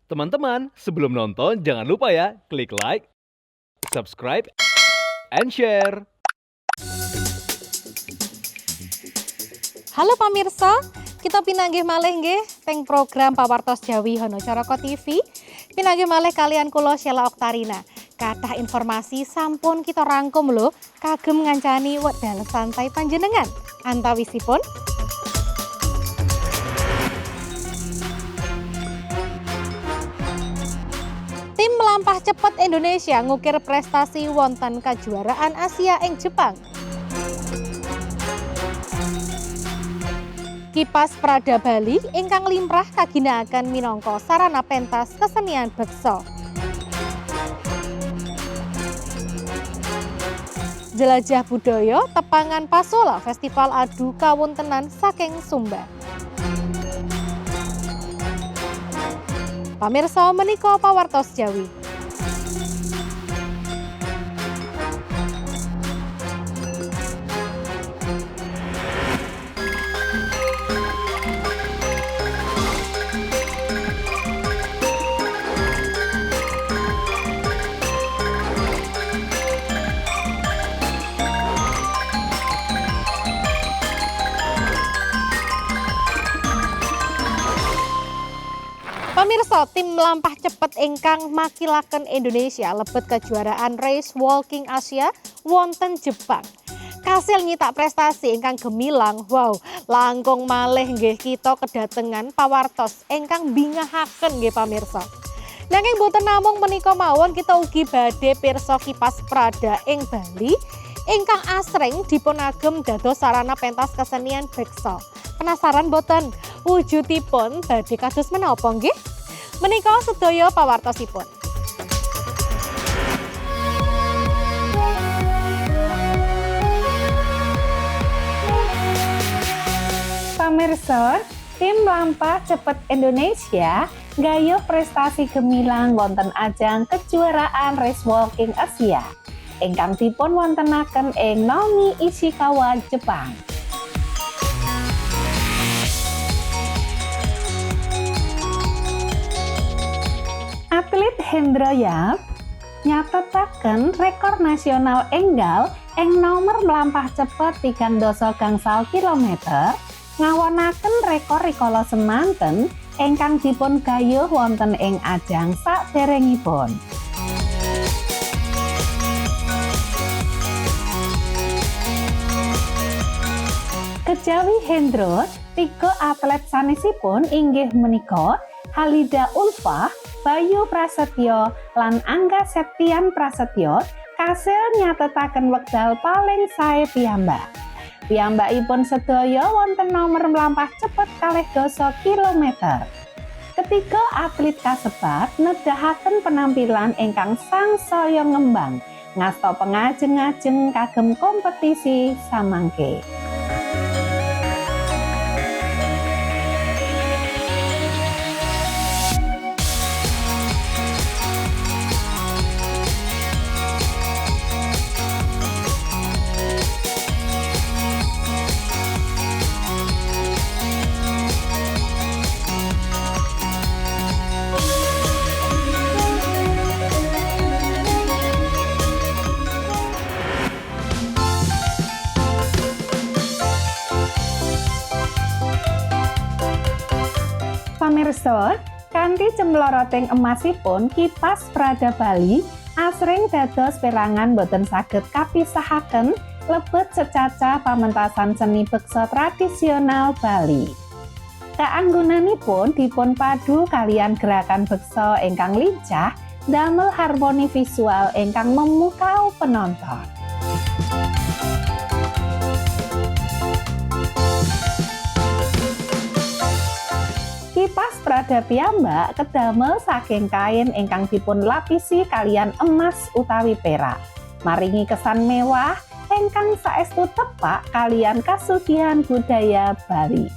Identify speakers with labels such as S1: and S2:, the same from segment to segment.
S1: Teman-teman, sebelum nonton jangan lupa ya klik like, subscribe, and share.
S2: Halo pamirsa, kita pinanggih malih nggih teng program Pawartos Jawi Hono Caraka TV. Pinanggih malih kalian kula Sheila Oktarina. Kathah informasi sampun kita rangkum lho kagem ngancani wekdal santai panjenengan. Antawisipun tim melampah cepet Indonesia ngukir prestasi wonten kejuaraan Asia ing Jepang. Kipas Prada Bali ingkang limrah kaginakaken minangka sarana pentas kesenian beksa. Jelajah budaya Tepangan Pasola Festival Adu Kawontenan saking Sumba. Pamirsa menika Pawartos Jawi. Pamirsa, tim melampah cepet ingkang makilaken Indonesia lebet kejuaraan Race Walking Asia wonten Jepang. Kasil nyitak prestasi ingkang gemilang, wow, langkung malih nggih kita kedatengan pawartos ingkang bingahaken nggih pamirsa. Nanging boten namung menika mawon kita ugi badhe pirsa kipas Prada ing Bali ingkang asring dipunagem dados sarana pentas kesenian beksa. Penasaran boten wujudipun badhe kados menapa nggih? Menika sedaya pawartosipun.
S3: Pamirsa, tim melampah cepet Indonesia nggayuh prestasi gemilang wonten ajang kejuaraan Race Walking Asia ingkang dipun wontenaken ing Naomi Ishikawa, Jepang. Atlet Hendro Yap nyatetaken rekor nasional enggal ing nomor melampah cepet 3 gangsal kilometer ngawonaken rekor rikala semanten ingkang dipun gayuh wonten ing ajang saderengipun. Kejawi Hendro, 3 atlet sanesipun inggih menika Halida Ulfah, Bayu Prasetyo, lan Angga Septian Prasetyo kasil nyatetaken wekdal paling sae piyambak. Piyambakipun sedaya wonten nomor melampah cepet 2 kilometer. Ketiga atlet kasebat nedahaken penampilan ingkang sangsaya ngembang ngasta pengajeng-ajeng kagem kompetisi samangke. Pamirsa, kanthi cemloroting emasipun kipas Prada Bali asring dados perangan boten saged kapisahaken lebet secacah pamentasan seni beksa tradisional Bali. Kaanggunanipun dipun padu kalian gerakan beksa ingkang lincah damel harmoni visual ingkang memukau penonton. Kipas Prada piyambak kedamel saking kain ingkang dipun lapisi kalian emas utawi perak. Maringi kesan mewah ingkang saestu tepak kalian kasugihan budaya Bali.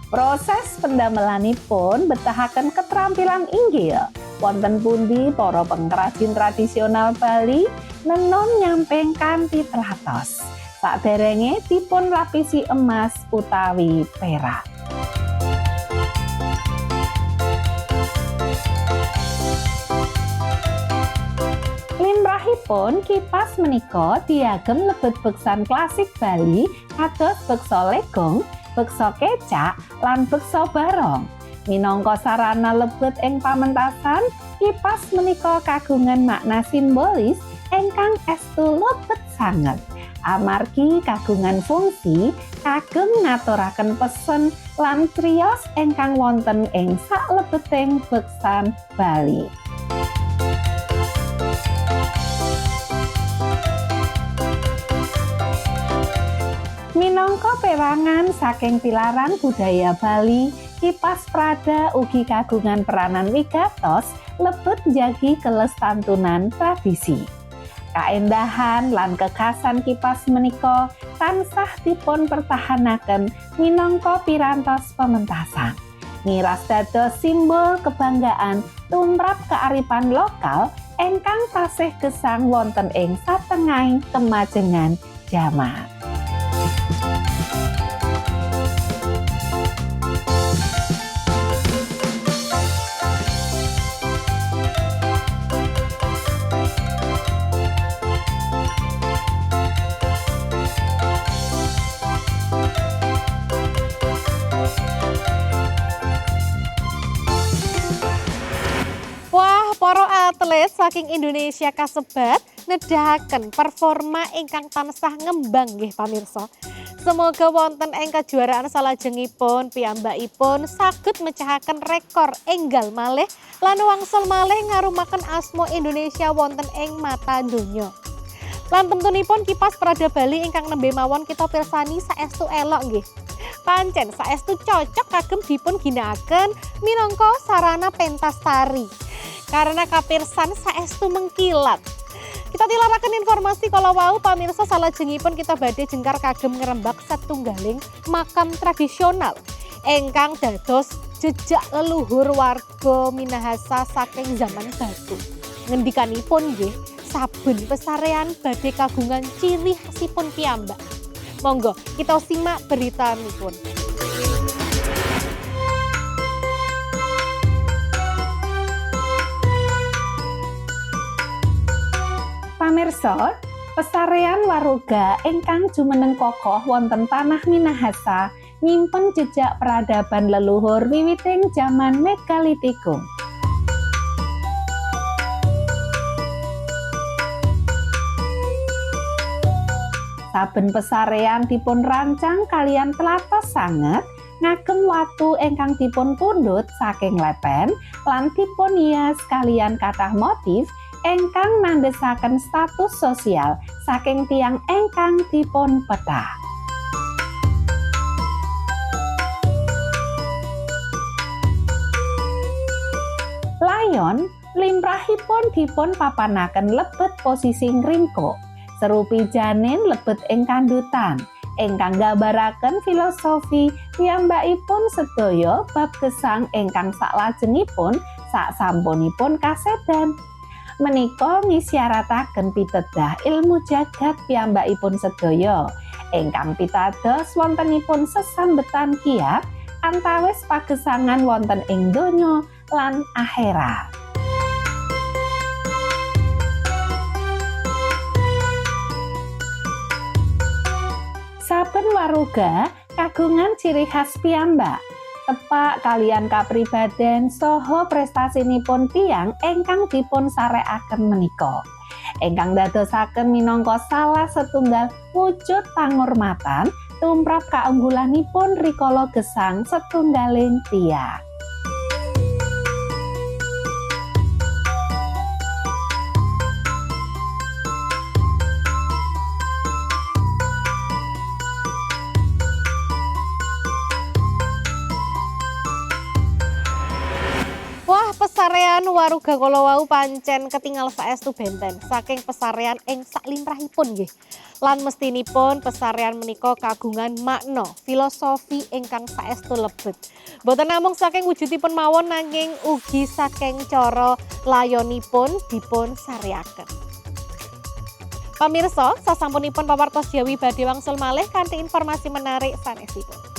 S3: Proses pendamelanipun betahaken keterampilan inggil. Wonten pundi para pengrajin tradisional Bali nenon nyampeng kanthi teratos. Saderenge dipun lapisi emas utawi perak. Sanesipun kipas menika diagem lebet beksan klasik Bali kados beksa legong, beksa kecak, lan beksa barong. Minangka sarana lebet ing pamentasan, kipas menika kagungan makna simbolis ingkang estu lebet sanget. Amargi kagungan fungsi kagem ngaturaken pesen lan criyos ingkang wonten ing saklebeting beksan Bali. Minangka perangan saking tilaran budaya Bali, kipas Prada ugi kagungan peranan wigatos lebet njagi kelestantunan tradisi. Kaendahan lan kekhasan kipas menika tansah dipun pertahanaken minangka pirantos pementasan. Miras dados simbol kebanggaan tumrap kearifan lokal ingkang tasih gesang wonten ing satengahing kemajengan jaman.
S2: Wah, para atlet saking Indonesia kasebat nedahaken performa ingkang tansah ngembang nggih pamirsa. Semoga wonten ing kejuaraan salajengipun piyambakipun saged mecahaken rekor enggal malih lan wangsul malih ngarumaken asma Indonesia wonten ing mata donya. Lan tentunipun kipas Prada Bali ingkang nembe mawon kita pirsani saestu elok nggih. Pancen saestu cocok kagem dipun ginakaken minangka sarana pentas tari. Karena kapirsan saestu mengkilat. Kita tilaraken informasi kalau wau pamirsa salajengipun kita badhe jengkar kagem ngrembak satunggaling makam tradisional ingkang dados jejak leluhur warga Minahasa saking zaman batu. Ngendikanipun nggih, saben pesarean badhe kagungan ciri khasipun piyambak. Monggo kita simak beritanipun.
S3: Pamirsa, pesarean waruga ingkang jumeneng kokoh wonten tanah Minahasa nyimpen jejak peradaban leluhur wiwiting jaman Megalitikum. Saben pesarean dipun rancang kalian telatos sanget ngagem watu ingkang dipun pundhut saking lepen lan dipun hias kalian kathah motif ingkang nandhesaken status sosial saking tiyang ingkang dipun pethah. Layon limrahipun dipun papanaken lebet posisi ngringkuk, serupi janin lebet ing kandutan, ingkang nggambaraken filosofi piyambakipun sedaya bab gesang ingkang saklajengipun saksampunipun kasedan. Menika ngisyarataken pitedah ilmu jagat piyambakipun sedaya ingkang pitados wontenipun sesambetan kiat antawis pagesangan wonten ing donya lan akhirat. Saben waruga kagungan ciri khas piyambak, tepak kalian kapribaden saha prestasinipun tiyang ingkang dipun sarekaken menika, ingkang dadosaken minangka salah setunggal wujud pangurmatan tumrap kaunggulanipun rikala gesang setunggaling tiyang.
S2: Wah, pesarean waruga kala wau pancen ketingal saestu benten saking pesarean ing saklimrahipun nggih. Lan mestinipun pesarean menika kagungan makna filosofi ingkang saestu lebet. Boten namung saking wujudipun mawon nanging ugi saking cara layonipun dipun sareaken. Pamirsa, sasampunipun pawartos Jawi badhe wangsul malih kanthi informasi menarik sanesipun.